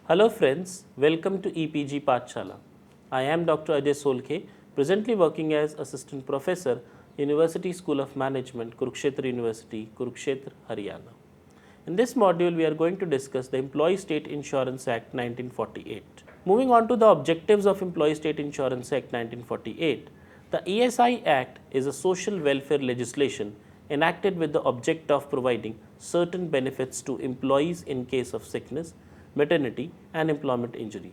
Hello friends, welcome to EPG Pathshala. I am Dr. Ajay Solkhe, presently working as Assistant Professor, University School of Management, Kurukshetra University, Kurukshetra, Haryana. In this module, we are going to discuss the Employee State Insurance Act 1948. Moving on to the objectives of Employee State Insurance Act 1948, the ESI Act is a social welfare legislation enacted with the object of providing certain benefits to employees in case of sickness, maternity, and employment injury.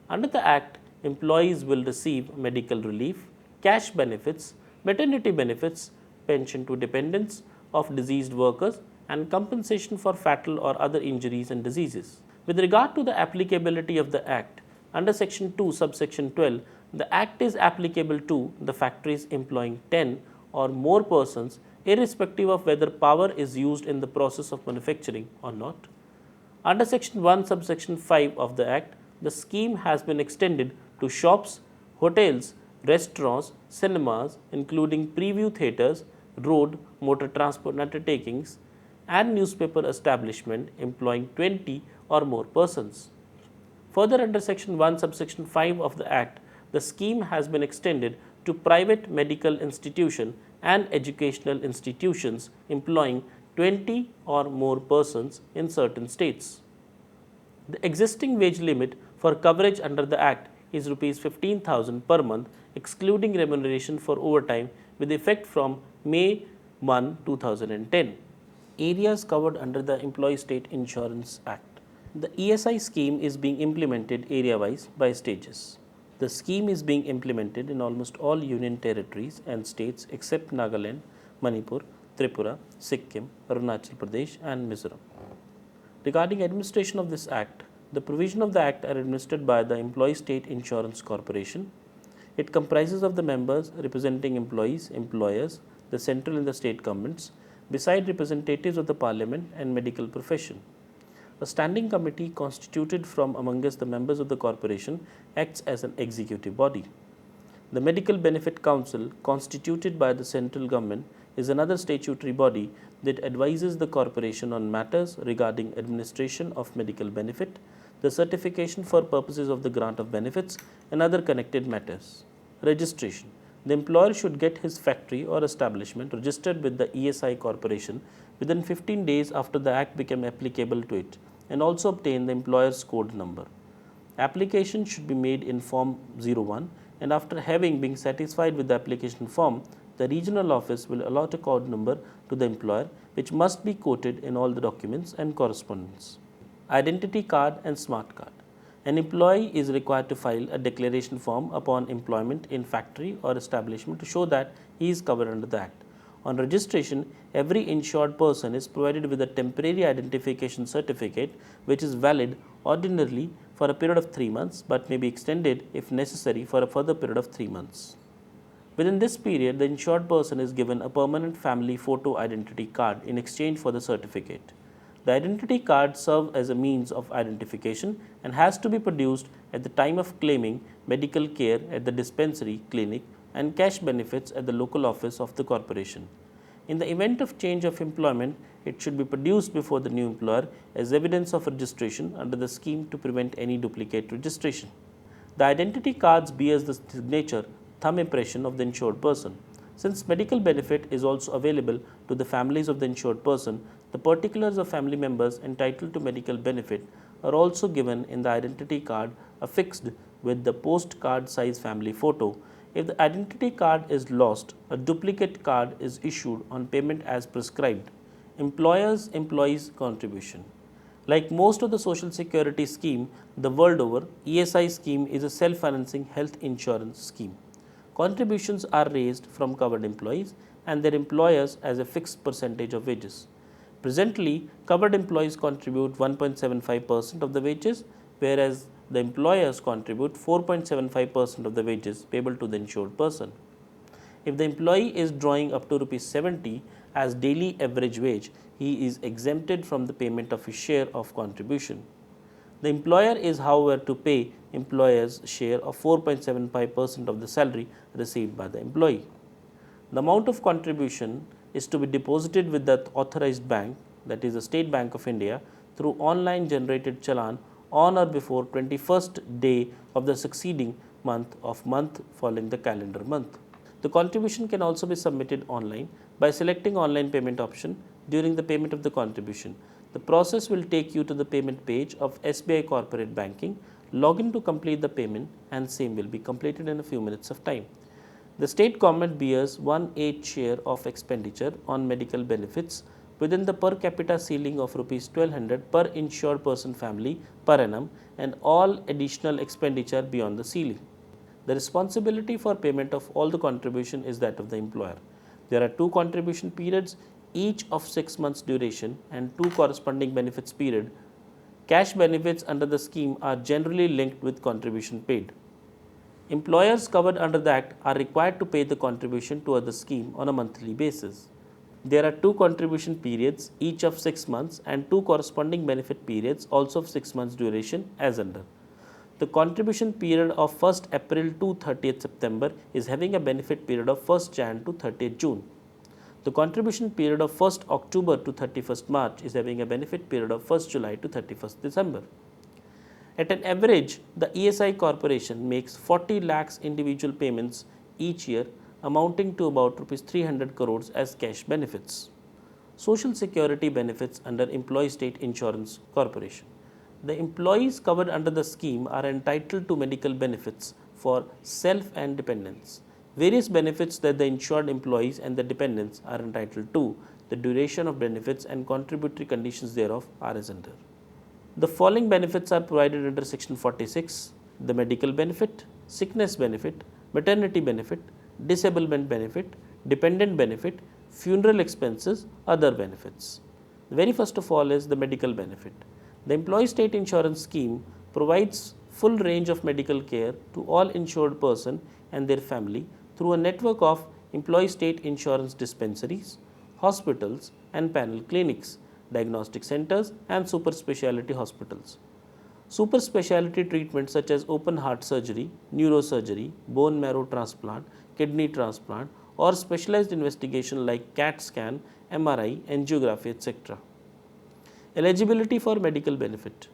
Under the Act, employees will receive medical relief, cash benefits, maternity benefits, pension to dependents of deceased workers, and compensation for fatal or other injuries and diseases. With regard to the applicability of the Act, under Section 2, subsection 12, the Act is applicable to the factories employing 10 or more persons, irrespective of whether power is used in the process of manufacturing or not. Under Section 1, subsection 5 of the Act, the scheme has been extended to shops, hotels, restaurants, cinemas, including preview theatres, road, motor transport undertakings, and newspaper establishment employing 20 or more persons. Further, under Section 1, subsection 5 of the Act, the scheme has been extended to private medical institutions and educational institutions employing 20 or more persons in certain states. The existing wage limit for coverage under the Act is Rs 15,000 per month, excluding remuneration for overtime, with effect from May 1, 2010. Areas covered under the Employee State Insurance Act. The ESI scheme is being implemented area-wise by stages. The scheme is being implemented in almost all union territories and states except Nagaland, Manipur, Tripura, Sikkim, Arunachal Pradesh, and Mizoram. Regarding administration of this Act, the provisions of the Act are administered by the Employee State Insurance Corporation. It comprises of the members representing employees, employers, the central and the state governments, beside representatives of the parliament and medical profession. A standing committee constituted from amongst the members of the corporation acts as an executive body. The Medical Benefit Council, constituted by the central government, is another statutory body that advises the corporation on matters regarding administration of medical benefit, the certification for purposes of the grant of benefits, and other connected matters. Registration. The employer should get his factory or establishment registered with the ESI corporation within 15 days after the Act became applicable to it, and also obtain the employer's code number. Application should be made in Form 01, and after having been satisfied with the application form, the regional office will allot a code number to the employer, which must be quoted in all the documents and correspondence. Identity card and smart card. An employee is required to file a declaration form upon employment in factory or establishment to show that he is covered under the Act. On registration, every insured person is provided with a temporary identification certificate which is valid ordinarily for a period of 3 months but may be extended if necessary for a further period of 3 months. Within this period, the insured person is given a permanent family photo identity card in exchange for the certificate. The identity card serves as a means of identification and has to be produced at the time of claiming medical care at the dispensary, clinic, and cash benefits at the local office of the corporation. In the event of change of employment, it should be produced before the new employer as evidence of registration under the scheme to prevent any duplicate registration. The identity cards bears the signature, thumb impression of the insured person. Since medical benefit is also available to the families of the insured person, the particulars of family members entitled to medical benefit are also given in the identity card affixed with the postcard size family photo. If the identity card is lost, a duplicate card is issued on payment as prescribed. Employees contribution. Like most of the social security scheme the world over, ESI scheme is a self-financing health insurance scheme. Contributions are raised from covered employees and their employers as a fixed percentage of wages. Presently, covered employees contribute 1.75% of the wages, whereas the employers contribute 4.75% of the wages payable to the insured person. If the employee is drawing up to Rs 70 as daily average wage, he is exempted from the payment of his share of contribution. The employer is, however, to pay employer's share of 4.75% of the salary received by the employee. The amount of contribution is to be deposited with the authorized bank, that is the State Bank of India, through online generated challan on or before 21st day of the succeeding month following the calendar month. The contribution can also be submitted online by selecting online payment option during the payment of the contribution. The process will take you to the payment page of SBI Corporate Banking. Log in to complete the payment and same will be completed in a few minutes of time. The state government bears 1/8 share of expenditure on medical benefits within the per capita ceiling of Rs 1200 per insured person family per annum and all additional expenditure beyond the ceiling. The responsibility for payment of all the contribution is that of the employer. There are 2 contribution periods, each of 6 months duration and 2 corresponding benefits period. Cash benefits under the scheme are generally linked with contribution paid. Employers covered under the Act are required to pay the contribution toward the scheme on a monthly basis. There are 2 contribution periods, each of 6 months and 2 corresponding benefit periods also of 6 months duration as under. The contribution period of 1st April to 30th September is having a benefit period of 1st Jan to 30th June. The contribution period of 1st October to 31st March is having a benefit period of 1st July to 31st December. At an average, the ESI Corporation makes 40 lakhs individual payments each year amounting to about Rs 300 crores as cash benefits. Social Security benefits under Employee State Insurance Corporation. The employees covered under the scheme are entitled to medical benefits for self and dependents. Various benefits that the insured employees and the dependents are entitled to, the duration of benefits and contributory conditions thereof are as under. The following benefits are provided under Section 46, the medical benefit, sickness benefit, maternity benefit, disablement benefit, dependent benefit, funeral expenses, other benefits. The very first of all is the medical benefit. The Employee State Insurance Scheme provides full range of medical care to all insured person and their family through a network of employee state insurance dispensaries, hospitals and panel clinics, diagnostic centers and super specialty hospitals. Super specialty treatments such as open heart surgery, neurosurgery, bone marrow transplant, kidney transplant or specialized investigation like CAT scan, MRI, angiography, etc. Eligibility for medical benefit.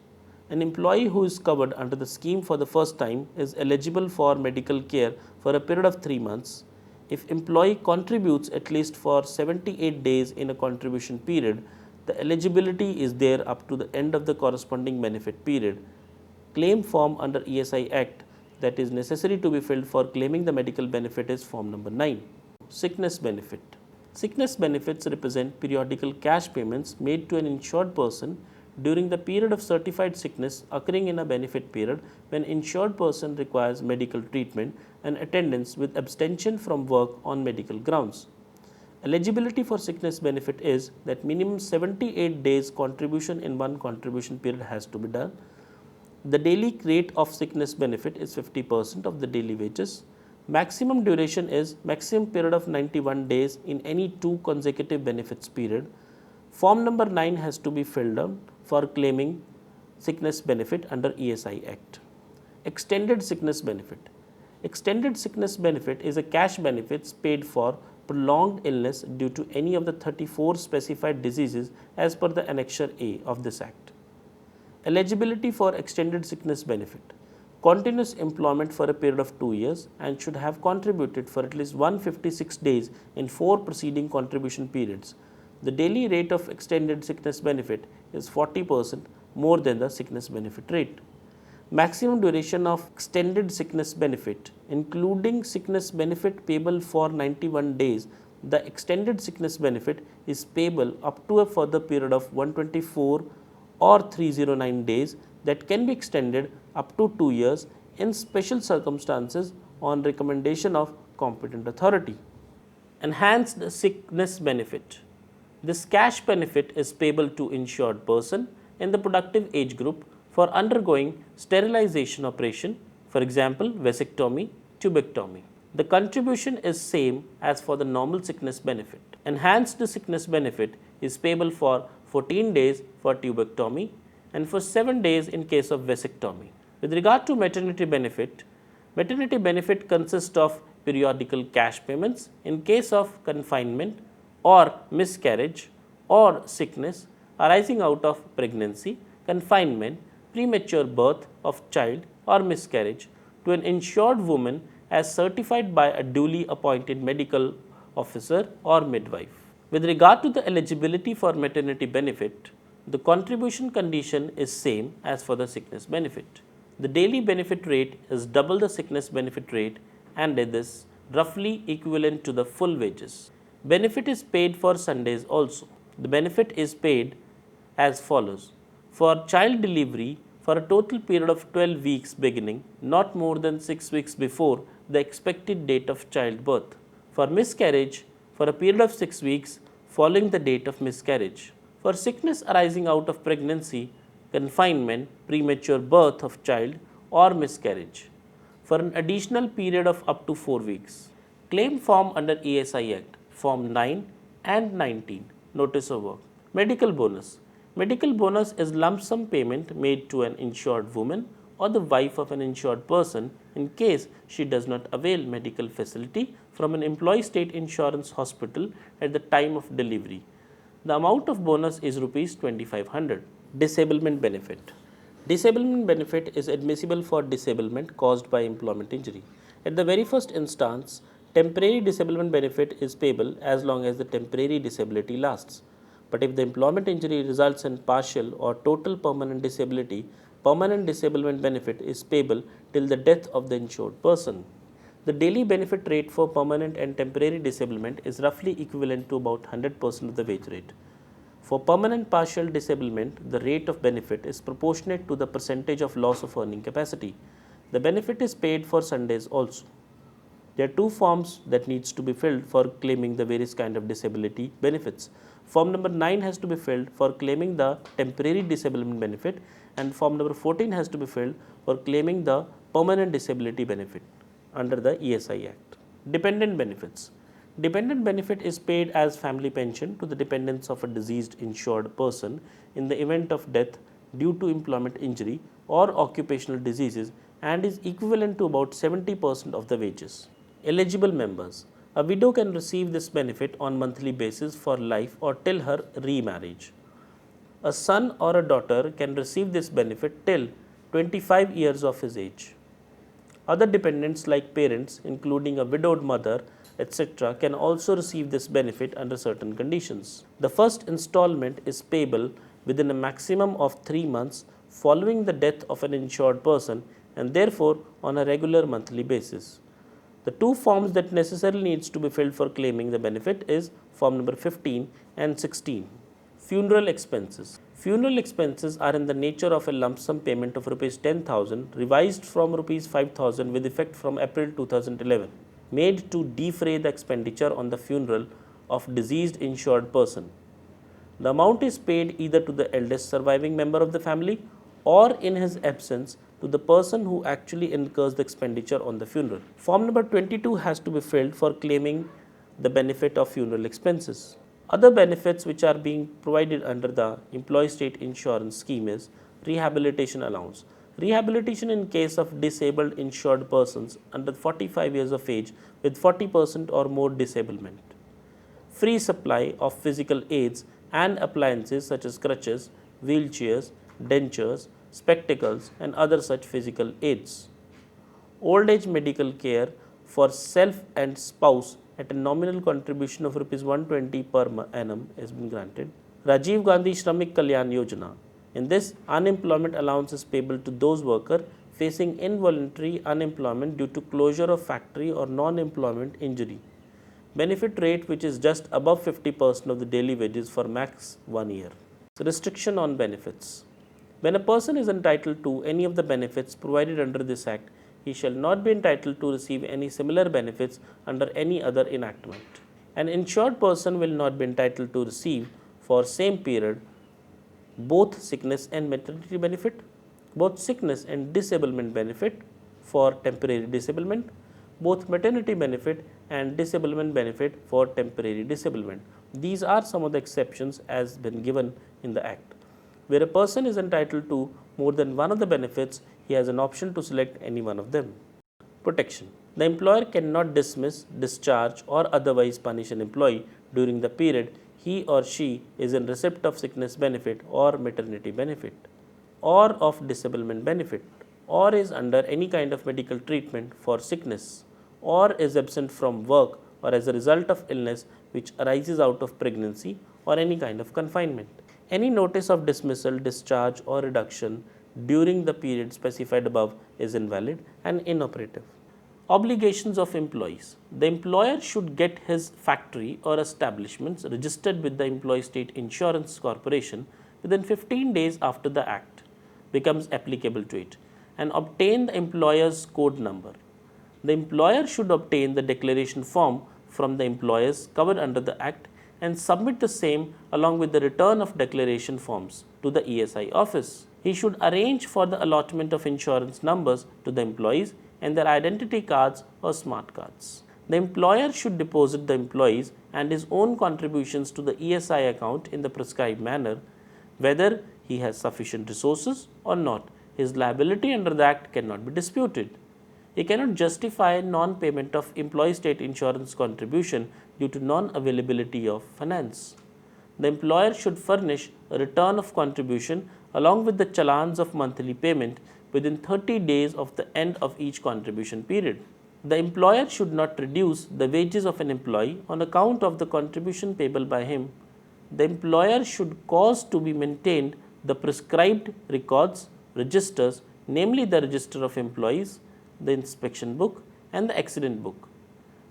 An employee who is covered under the scheme for the first time is eligible for medical care for a period of 3 months. If employee contributes at least for 78 days in a contribution period, the eligibility is there up to the end of the corresponding benefit period. Claim form under ESI Act that is necessary to be filled for claiming the medical benefit is form number 9. Sickness benefit. Sickness benefits represent periodical cash payments made to an insured person during the period of certified sickness occurring in a benefit period when insured person requires medical treatment and attendance with abstention from work on medical grounds. Eligibility for sickness benefit is that minimum 78 days contribution in one contribution period has to be done. The daily rate of sickness benefit is 50% of the daily wages. Maximum duration is maximum period of 91 days in any 2 consecutive benefits period. Form number 9 has to be filled out for claiming sickness benefit under ESI Act. Extended sickness benefit. Extended sickness benefit is a cash benefits paid for prolonged illness due to any of the 34 specified diseases as per the Annexure A of this Act. Eligibility for extended sickness benefit. Continuous employment for a period of 2 years and should have contributed for at least 156 days in 4 preceding contribution periods. The daily rate of extended sickness benefit is 40% more than the sickness benefit rate. Maximum duration of extended sickness benefit, including sickness benefit payable for 91 days, the extended sickness benefit is payable up to a further period of 124 or 309 days that can be extended up to 2 years in special circumstances on recommendation of competent authority. Enhanced sickness benefit. This cash benefit is payable to insured person in the productive age group for undergoing sterilization operation, for example, vasectomy, tubectomy. The contribution is same as for the normal sickness benefit. Enhanced sickness benefit is payable for 14 days for tubectomy and for 7 days in case of vasectomy. With regard to maternity benefit consists of periodical cash payments in case of confinement or miscarriage or sickness arising out of pregnancy, confinement, premature birth of child or miscarriage to an insured woman as certified by a duly appointed medical officer or midwife. With regard to the eligibility for maternity benefit, the contribution condition is same as for the sickness benefit. The daily benefit rate is double the sickness benefit rate and it is roughly equivalent to the full wages. Benefit is paid for Sundays also. The benefit is paid as follows. For child delivery, for a total period of 12 weeks beginning not more than 6 weeks before the expected date of childbirth. For miscarriage, for a period of 6 weeks following the date of miscarriage. For sickness arising out of pregnancy, confinement, premature birth of child or miscarriage. For an additional period of up to 4 weeks. Claim form under ESI Act, Form 9 and 19, Notice of Work. Medical bonus. Medical bonus is lump sum payment made to an insured woman or the wife of an insured person in case she does not avail medical facility from an employee state insurance hospital at the time of delivery. The amount of bonus is Rs 2500. Disablement benefit. Disablement benefit is admissible for disablement caused by employment injury. At the very first instance, temporary disablement benefit is payable as long as the temporary disability lasts. But if the employment injury results in partial or total permanent disability, permanent disablement benefit is payable till the death of the insured person. The daily benefit rate for permanent and temporary disablement is roughly equivalent to about 100% of the wage rate. For permanent partial disablement, the rate of benefit is proportionate to the percentage of loss of earning capacity. The benefit is paid for Sundays also. There are two forms that needs to be filled for claiming the various kind of disability benefits. Form number 9 has to be filled for claiming the temporary disablement benefit and form number 14 has to be filled for claiming the permanent disability benefit under the ESI Act. Dependent benefits. Dependent benefit is paid as family pension to the dependents of a deceased insured person in the event of death due to employment injury or occupational diseases and is equivalent to about 70% of the wages. Eligible members. A widow can receive this benefit on monthly basis for life or till her remarriage. A son or a daughter can receive this benefit till 25 years of his age. Other dependents like parents, including a widowed mother, etc., can also receive this benefit under certain conditions. The first installment is payable within a maximum of 3 months following the death of an insured person and therefore on a regular monthly basis. The two forms that necessarily needs to be filled for claiming the benefit is form number 15 and 16. Funeral expenses. Funeral expenses are in the nature of a lump sum payment of Rs 10,000 revised from Rs 5,000 with effect from April 2011, made to defray the expenditure on the funeral of deceased insured person. The amount is paid either to the eldest surviving member of the family or in his absence to the person who actually incurs the expenditure on the funeral. Form number 22 has to be filled for claiming the benefit of funeral expenses. Other benefits which are being provided under the employee state insurance scheme is rehabilitation allowance. Rehabilitation in case of disabled insured persons under 45 years of age with 40% or more disablement. Free supply of physical aids and appliances such as crutches, wheelchairs, dentures, spectacles and other such physical aids. Old age medical care for self and spouse at a nominal contribution of Rs 120 per annum has been granted. Rajiv Gandhi Shramik Kalyan Yojana. In this, unemployment allowance is payable to those workers facing involuntary unemployment due to closure of factory or non-employment injury. Benefit rate which is just above 50% of the daily wages for max 1 year. Restriction on benefits. When a person is entitled to any of the benefits provided under this Act, he shall not be entitled to receive any similar benefits under any other enactment. An insured person will not be entitled to receive for same period both sickness and maternity benefit, both sickness and disablement benefit for temporary disablement, both maternity benefit and disablement benefit for temporary disablement. These are some of the exceptions as been given in the Act. Where a person is entitled to more than one of the benefits, he has an option to select any one of them. Protection. The employer cannot dismiss, discharge or otherwise punish an employee during the period he or she is in receipt of sickness benefit or maternity benefit. or of disablement benefit, or is under any kind of medical treatment for sickness, or is absent from work or as a result of illness which arises out of pregnancy or any kind of confinement. Any notice of dismissal, discharge or reduction during the period specified above is invalid and inoperative. Obligations of employees. The employer should get his factory or establishments registered with the Employee State Insurance Corporation within 15 days after the Act becomes applicable to it and obtain the employer's code number. The employer should obtain the declaration form from the employers covered under the Act and submit the same along with the return of declaration forms to the ESI office. He should arrange for the allotment of insurance numbers to the employees and their identity cards or smart cards. The employer should deposit the employees and his own contributions to the ESI account in the prescribed manner, whether he has sufficient resources or not. His liability under the Act cannot be disputed. He cannot justify non-payment of employee state insurance contribution due to non-availability of finance. The employer should furnish a return of contribution along with the challans of monthly payment within 30 days of the end of each contribution period. The employer should not reduce the wages of an employee on account of the contribution payable by him. The employer should cause to be maintained the prescribed records, registers, namely the register of employees, the inspection book and the accident book.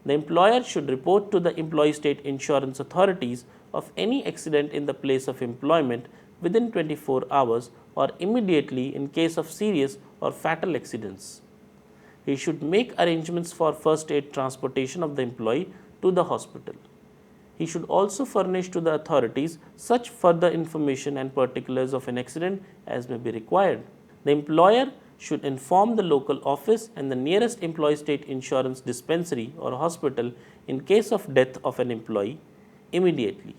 The employer should report to the employee state insurance authorities of any accident in the place of employment within 24 hours or immediately in case of serious or fatal accidents. He should make arrangements for first aid transportation of the employee to the hospital. He should also furnish to the authorities such further information and particulars of an accident as may be required. The employer should inform the local office and the nearest employee state insurance dispensary or hospital in case of death of an employee immediately.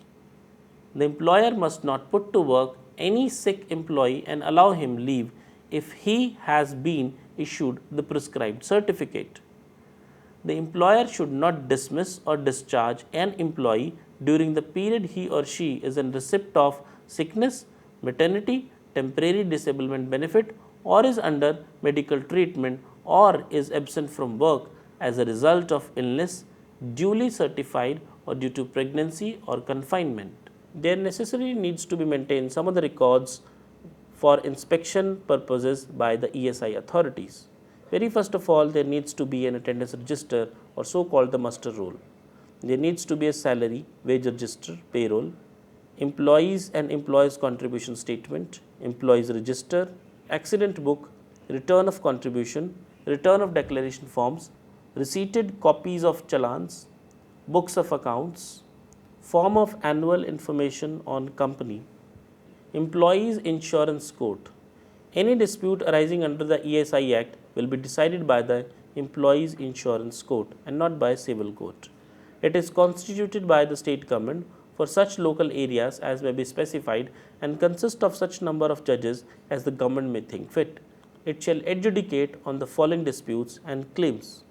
The employer must not put to work any sick employee and allow him leave if he has been issued the prescribed certificate. The employer should not dismiss or discharge an employee during the period he or she is in receipt of sickness, maternity, temporary disablement benefit, or is under medical treatment or is absent from work as a result of illness duly certified or due to pregnancy or confinement. There necessarily needs to be maintained some of the records for inspection purposes by the ESI authorities. Very first of all, there needs to be an attendance register or so called the muster roll. There needs to be a salary, wage register, payroll, employees and employees contribution statement, employees register, accident book, return of contribution, return of declaration forms, receipted copies of challans, books of accounts, form of annual information on company, employees insurance court. Any dispute arising under the ESI Act will be decided by the employees insurance court and not by civil court. It is constituted by the state government for such local areas as may be specified and consist of such number of judges as the government may think fit. It shall adjudicate on the following disputes and claims.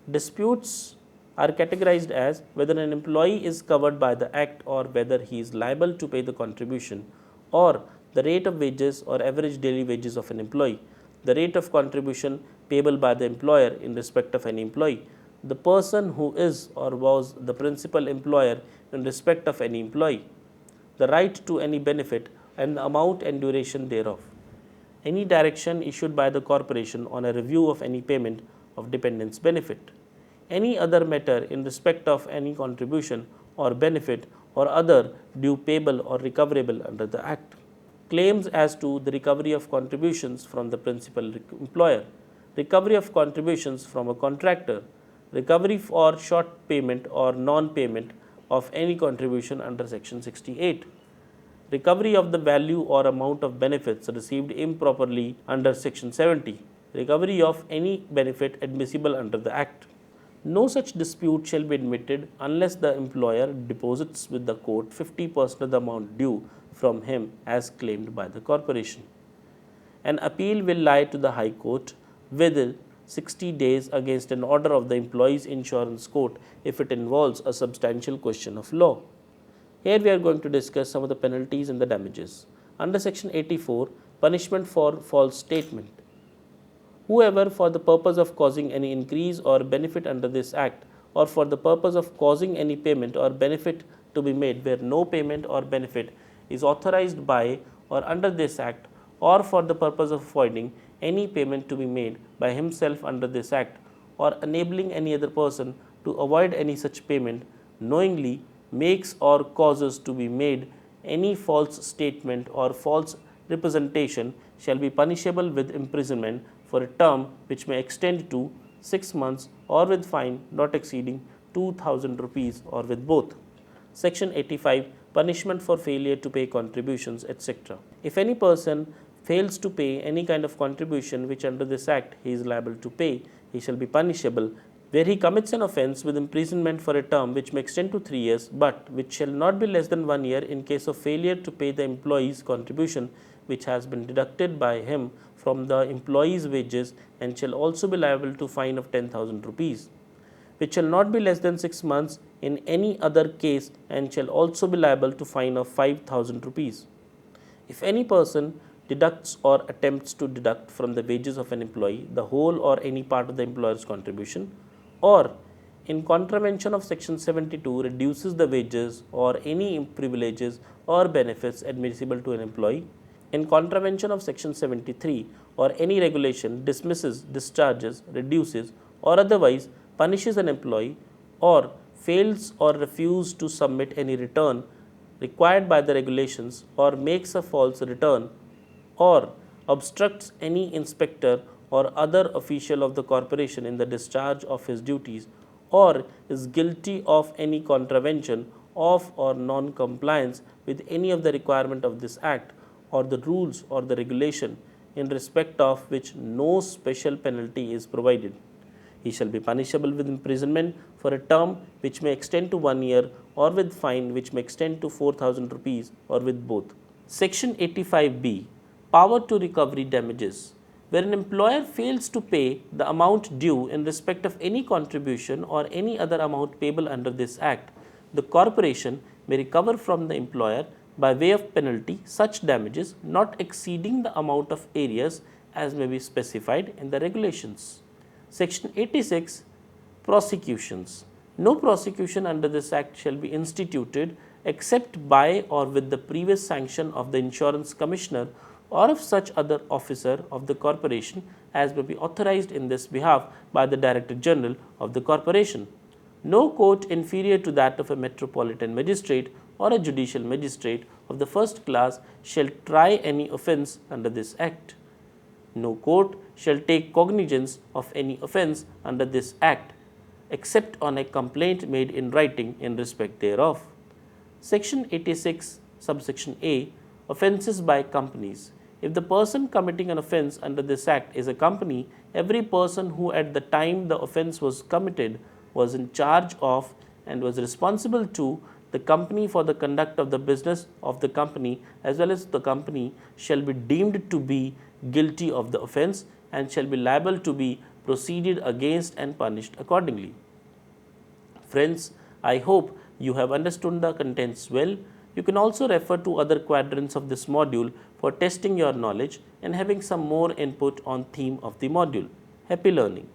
Disputes are categorized as whether an employee is covered by the Act or whether he is liable to pay the contribution, or the rate of wages or average daily wages of an employee, the rate of contribution payable by the employer in respect of any employee, the person who is or was the principal employer in respect of any employee, the right to any benefit and the amount and duration thereof, any direction issued by the corporation on a review of any payment of dependence benefit, any other matter in respect of any contribution or benefit or other due payable or recoverable under the Act, claims as to the recovery of contributions from the principal employer, recovery of contributions from a contractor, recovery for short payment or non-payment of any contribution under section 68, recovery of the value or amount of benefits received improperly under section 70, recovery of any benefit admissible under the Act. No such dispute shall be admitted unless the employer deposits with the court 50% of the amount due from him as claimed by the corporation. An appeal will lie to the High Court within 60 days against an order of the Employees Insurance Court if it involves a substantial question of law. Here we are going to discuss some of the penalties and the damages. Under section 84, punishment for false statement. Whoever, for the purpose of causing any increase or benefit under this Act, or for the purpose of causing any payment or benefit to be made where no payment or benefit is authorized by or under this Act, or for the purpose of avoiding any payment to be made by himself under this Act, or enabling any other person to avoid any such payment, knowingly makes or causes to be made any false statement or false representation, shall be punishable with imprisonment for a term which may extend to 6 months, or with fine not exceeding 2,000 rupees, or with both. Section 85, punishment for failure to pay contributions, etc. If any person fails to pay any kind of contribution which under this Act he is liable to pay, he shall be punishable where he commits an offence with imprisonment for a term which may extend to 3 years, but which shall not be less than 1 year in case of failure to pay the employee's contribution which has been deducted by him from the employee's wages, and shall also be liable to fine of 10,000 rupees, which shall not be less than 6 months in any other case, and shall also be liable to fine of 5,000 rupees. If any person deducts or attempts to deduct from the wages of an employee the whole or any part of the employer's contribution, or in contravention of section 72 reduces the wages or any privileges or benefits admissible to an employee, in contravention of section 73 or any regulation dismisses, discharges, reduces, or otherwise punishes an employee, or fails or refuses to submit any return required by the regulations, or makes a false return, or obstructs any inspector or other official of the corporation in the discharge of his duties, or is guilty of any contravention of or non-compliance with any of the requirement of this Act, or the rules or the regulation in respect of which no special penalty is provided, he shall be punishable with imprisonment for a term which may extend to 1 year, or with fine which may extend to 4,000 rupees, or with both. Section 85B, power to recovery damages. Where an employer fails to pay the amount due in respect of any contribution or any other amount payable under this Act, the corporation may recover from the employer by way of penalty such damages not exceeding the amount of arrears as may be specified in the regulations. Section 86, prosecutions. No prosecution under this Act shall be instituted except by or with the previous sanction of the Insurance Commissioner or of such other officer of the corporation as may be authorized in this behalf by the Director General of the corporation. No court inferior to that of a metropolitan magistrate or a judicial magistrate of the first class shall try any offence under this Act. No court shall take cognizance of any offence under this Act except on a complaint made in writing in respect thereof. Section 86, subsection A, offences by companies. If the person committing an offence under this Act is a company, every person who at the time the offence was committed was in charge of and was responsible to the company for the conduct of the business of the company, as well as the company, shall be deemed to be guilty of the offence and shall be liable to be proceeded against and punished accordingly. Friends, I hope you have understood the contents well. You can also refer to other quadrants of this module for testing your knowledge and having some more input on theme of the module. Happy learning.